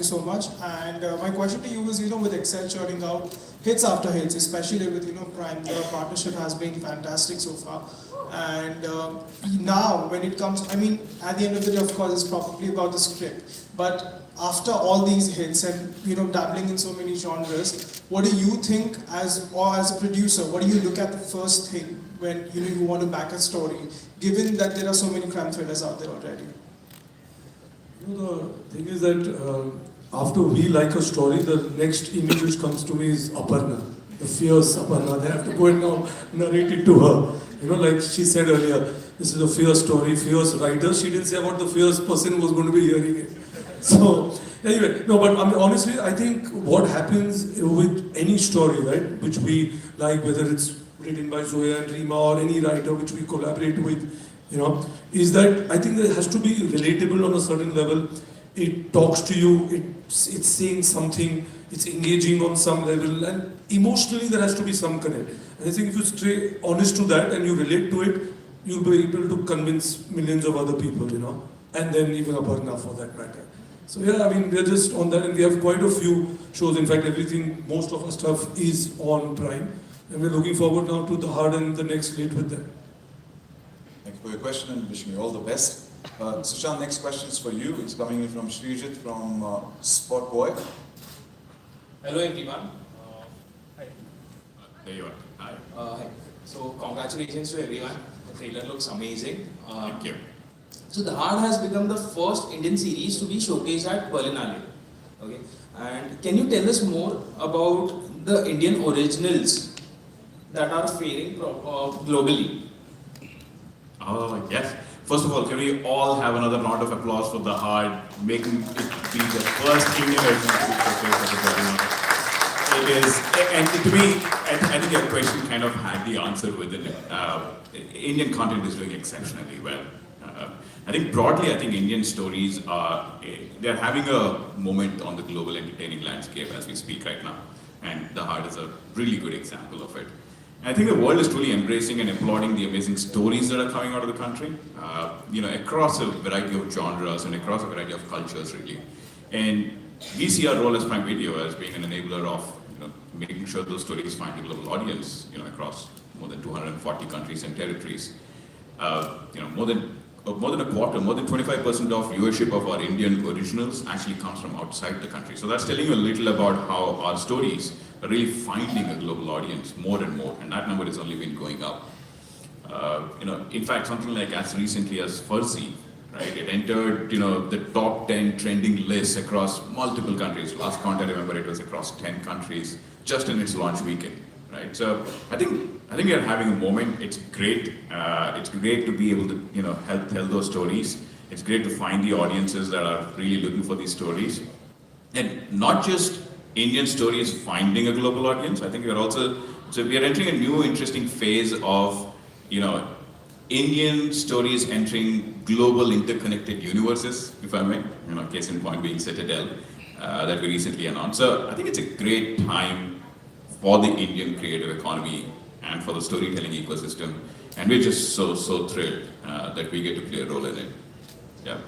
you so much. And my question to you is, with Excel churning out hits after hits, especially with, Prime, the partnership has been fantastic so far. And now, when it comes, at the end of the day, of course, it's probably about the script. But after all these hits and, dabbling in so many genres, what do you think as a producer, what do you look at the first thing when, you want to back a story, given that there are so many crime thrillers out there already? The thing is that after we like a story, the next image which comes to me is Aparna, the fierce Aparna. They have to go and now narrate it to her. Like she said earlier, this is a fierce story, fierce writer. She didn't say what the fierce person who was going to be hearing it. So, anyway, no, but honestly, I think what happens with any story, right, which we like, whether it's written by Zoya and Rima or any writer which we collaborate with, is that I think that it has to be relatable on a certain level. It talks to you, it's saying something, it's engaging on some level, and emotionally there has to be some connect. And I think if you stay honest to that and you relate to it, you'll be able to convince millions of other people, and then even Aparna for that matter. So yeah, we're just on that, and we have quite a few shows. In fact, most of our stuff is on Prime, and we're looking forward now to DAHAAD and the next slate with them. Thank you for your question and wishing you all the best. Sushant, next question is for you. It's coming in from Srijit from Spot Boy. Hello everyone. Hi. There you are. Hi. Hi. So congratulations to everyone. The trailer looks amazing. Thank you. So DAHAAD has become the first Indian series to be showcased at Berlinale. Okay. And can you tell us more about the Indian originals that are faring globally? Oh, yes. First of all, can we all have another round of applause for DAHAAD, making it be the first Indian original to be showcased at the Berlinale? It is, and to me, I think your question kind of had the answer within it. Indian content is doing exceptionally well. I think broadly, Indian stories they're having a moment on the global entertaining landscape as we speak right now. And DAHAAD is a really good example of it. I think the world is truly embracing and applauding the amazing stories that are coming out of the country, across a variety of genres and across a variety of cultures, really. And we see our role as Prime Video as being an enabler of making sure those stories find a global audience, across more than 240 countries and territories. More than a quarter, more than 25% of viewership of our Indian originals actually comes from outside the country. So that's telling you a little about how our stories are really finding a global audience more and more, and that number has only been going up. In fact, something like as recently as Farsi, right? It entered, the top 10 trending lists across multiple countries. Last count I remember, it was across 10 countries just in its launch weekend, right? So I think we are having a moment. It's great. It's great to be able to, help tell those stories. It's great to find the audiences that are really looking for these stories, and not just Indian stories finding a global audience. I think we are entering a new interesting phase of, Indian stories entering global interconnected universes, if I may. Case in point being Citadel, that we recently announced. So I think it's a great time for the Indian creative economy and for the storytelling ecosystem, and we're just so thrilled that we get to play a role in it. Yeah.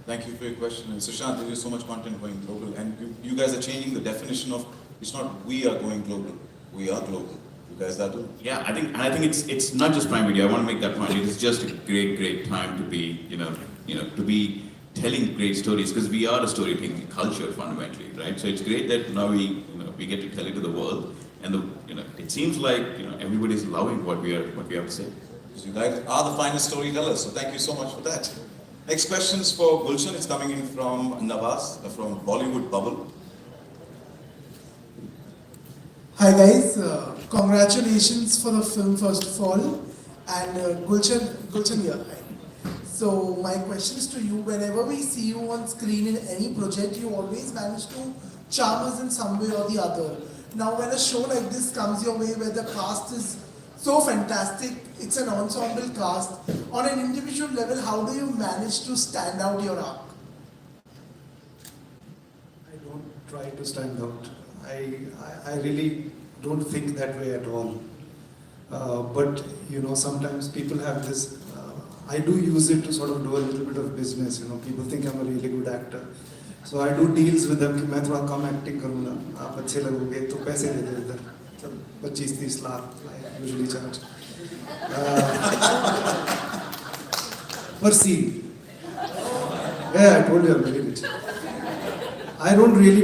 Thank you for your question. And Sushant, there is so much content going global, and you guys are changing the definition of, it's not we are going global, we are global. You guys are doing. Yeah, I think it's not just Prime Video. I want to make that point. It is just a great time to be, to be telling great stories, because we are a storytelling culture fundamentally, right? So it's great that now we get to tell it to the world, and it seems like everybody's loving what we have to say. Because you guys are the finest storytellers, so thank you so much for that. Next question is for Gulshan. It's coming in from Nawaz, from Bollywood Bubble. Hi guys, congratulations for the film first of all, and Gulshan here. So my question is to you, whenever we see you on screen in any project, you always manage to charm us in some way or the other. Now when a show like this comes your way where the cast is so fantastic, it's an ensemble cast, on an individual level, how do you manage to stand out your arc? I don't try to stand out. I really don't think that way at all. But sometimes people have this, I do use it to sort of do a little bit of business. People think I'm a really good actor. So I do deals with them कि मैं थोड़ा कम acting करूँगा, आप अच्छे लगोगे तो पैसे दे दो इधर, चल 25-30 lakh I usually charge per scene. Yeah, I told you I'm very rich. I don't really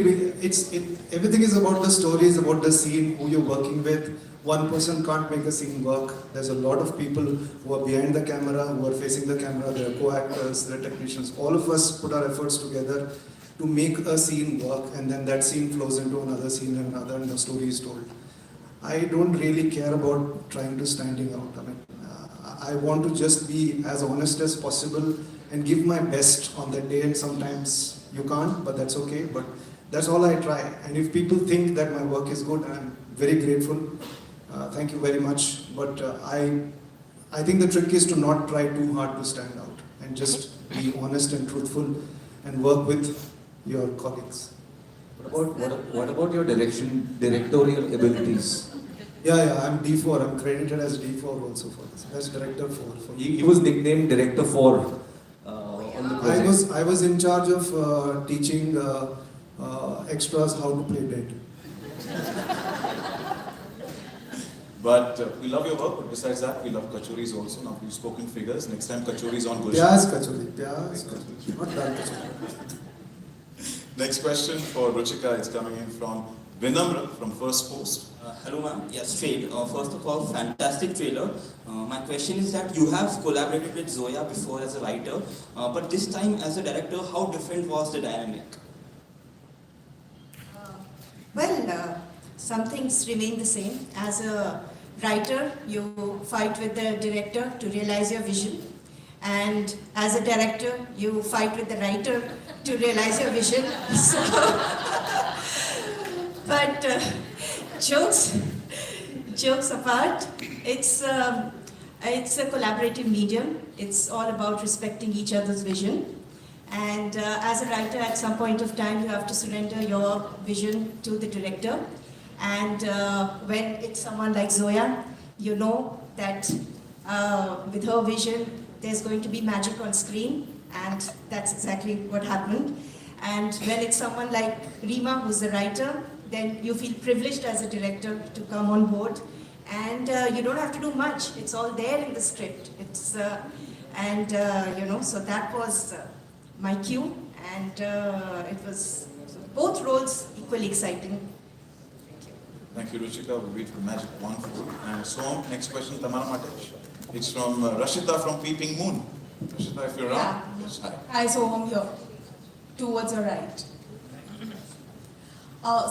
everything is about the stories, about the scene, who you're working with. One person can't make a scene work. There's a lot of people who are behind the camera, who are facing the camera, there are co-actors, there are technicians. All of us put our efforts together to make a scene work, and then that scene flows into another scene and another, and the story is told. I don't really care about trying to standing out. I mean, I want to just be as honest as possible and give my best on that day, and sometimes you can't, but that's okay. But that's all I try. And if people think that my work is good, I'm very grateful. Thank you very much. But I think the trick is to not try too hard to stand out and just be honest and truthful and work with your colleagues. What about your directorial abilities? Yeah, I'm D4. I'm credited as D4 also for this. That's director 4. He was nicknamed Director 4 on the project. I was in charge of teaching extras how to play dead. But we love your work, but besides that, we love kachoris also. Now we've spoken figures. Next time kachoris on Gulshan. Pyaz kachori, not dal kachori. Next question for Ruchika is coming in from Vinamra from First Post. Hello ma'am, yes, straight. First of all, fantastic trailer. My question is that you have collaborated with Zoya before as a writer, but this time as a director, how different was the dynamic? Some things remain the same. As a writer, you fight with the director to realize your vision. And as a director, you fight with the writer to realize your vision. But jokes apart, it's a collaborative medium. It's all about respecting each other's vision. And as a writer, at some point of time, you have to surrender your vision to the director. And when it's someone like Zoya, you know that with her vision, there's going to be magic on screen, and that's exactly what happened. And when it's someone like Rima, who's the writer, then you feel privileged as a director to come on board. And you don't have to do much. It's all there in the script. So that was my cue, and it was both roles equally exciting. Thank you, Ruchika. We'll wait for magic one for you. And Sohum, next question, Tamara Matej. It's from Rashida from Peeping Moon. Rashida, if you're around. Yeah. Yes, hi. Hi, Sohum here. Towards your right.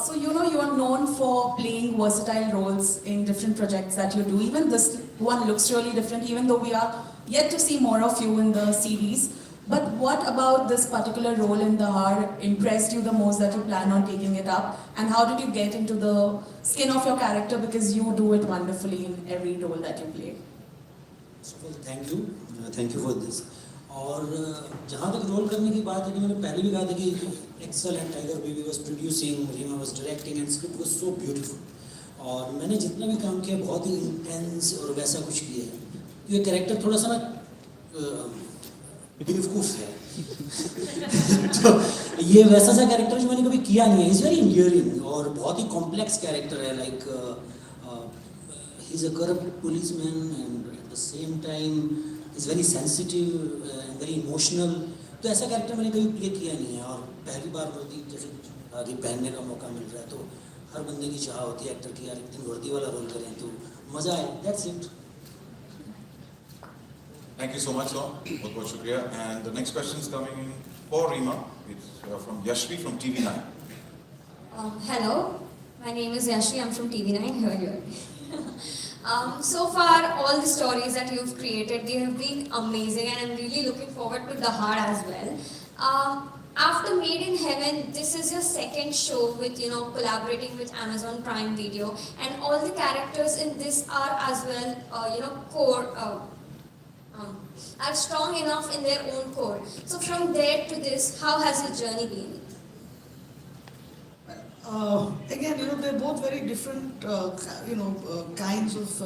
So you are known for playing versatile roles in different projects that you do. Even this one looks really different, even though we are yet to see more of you in the series. But what about this particular role in DAHAAD impressed you the most that you plan on taking it up? And how did you get into the skin of your character, because you do it wonderfully in every role that you play? So thank you for this. और जहाँ तक role करने की बात है कि मैंने पहले भी कहा था कि excellent Tiger Baby was producing, Reema was directing and script was so beautiful. और मैंने जितना भी काम किया बहुत ही इंटेंस और वैसा कुछ किया है। ये कैरेक्टर थोड़ा सा ना बेवकूफ़ है तो ये वैसा सा कैरेक्टर जो मैंने कभी किया नहीं है। इज़ वेरी इंडियरिंग और बहुत ही कॉम्प्लेक्स कैरेक्टर है। Like he is a corrupt policeman and at the same time is very sensitive and very emotional. तो ऐसा कैरेक्टर मैंने कभी प्ले किया नहीं है और पहली बार वर्दी जैसे आगे पहनने का मौका मिल रहा है तो हर बंदे की चाह होती है एक्टर की यार एक दिन वर्दी वाला रोल करें तो मज़ा आए। That's it. Thank you so much, Sohum. बहुत शुक्रिया. And the next question is coming in for Rima. It's from Yashvi from TV9. Hello, my name is Yashi. I'm from TV9 here. So far, all the stories that you've created, they have been amazing, and I'm really looking forward to DAHAAD as well. After Made in Heaven, this is your second show with collaborating with Amazon Prime Video, and all the characters in this are as well core. Are strong enough in their own core. So from there to this, how has your journey been? Again, they're both very different, kinds of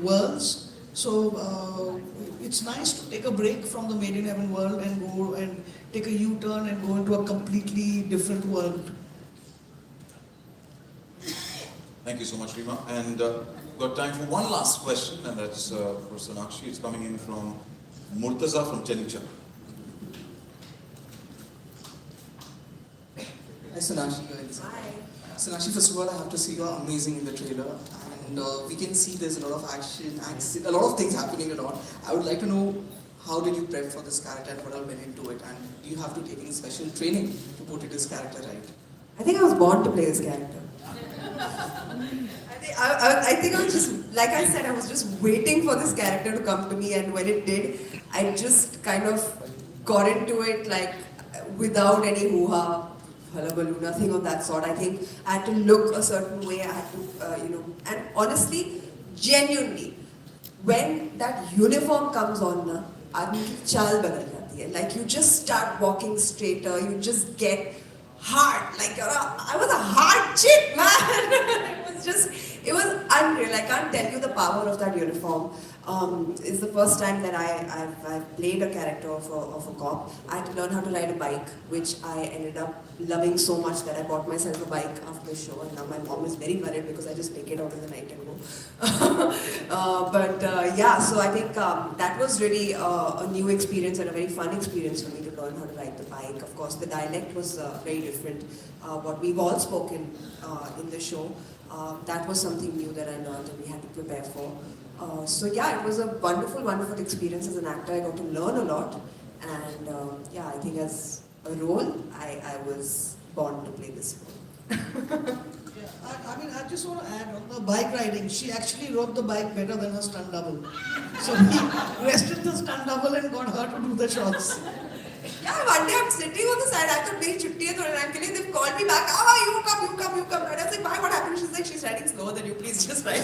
worlds. So it's nice to take a break from the Made in Heaven world and go and take a U-turn and go into a completely different world. Thank you so much, Rima. And got time for one last question, and that's for Sonakshi. It's coming in from Murtaza from Chenichak. Hi Sonakshi. Hi. Sonakshi, first of all, I have to say you are amazing in the trailer, and we can see there's a lot of action, a lot of things happening and all. I would like to know, how did you prep for this character and what all went into it, and do you have to take any special training to portray this character right? I think I was born to play this character. I think I was just, like I said, I was just waiting for this character to come to me, and when it did, I just kind of got into it like without any hoo-ha, hullabaloo, nothing of that sort. I think I had to look a certain way, I had to, and honestly, genuinely, when that uniform comes on, na, aadmi ki chaal badal jati hai. Like you just start walking straighter, you just get hard. Like I was a hard chick, man. It was unreal. I can't tell you the power of that uniform. It's the first time that I've played a character of a cop. I had to learn how to ride a bike, which I ended up loving so much that I bought myself a bike after the show, and now my mom is very worried because I just take it out in the night and go. Yeah, so I think that was really a new experience and a very fun experience for me to learn how to ride the bike. Of course, the dialect was very different. What we've all spoken in the show, that was something new that I learned and we had to prepare for. So yeah, it was a wonderful, wonderful experience as an actor. I got to learn a lot, and yeah, I think as a role, I was born to play this role. I mean, I just want to add on the bike riding. She actually rode the bike better than her stunt double. So he rested the stunt double and got her to do the shots. Yeah, one day I'm sitting on the side, I thought, "Hey, chutti hai thodi," and actually they've called me back, you come. And I was like, "Why, what happened?" She's like, "She's riding slower than you, please just ride."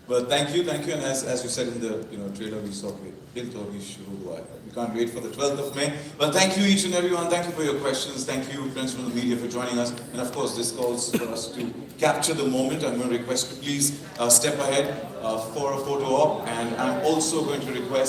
Well, thank you, and as you said in the trailer, we saw we can't wait for the 12th of May. Well, thank you each and everyone. Thank you for your questions. Thank you, friends from the media, for joining us. And of course, this calls for us to capture the moment. I'm going to request to please step ahead for a photo op, and I'm also going to request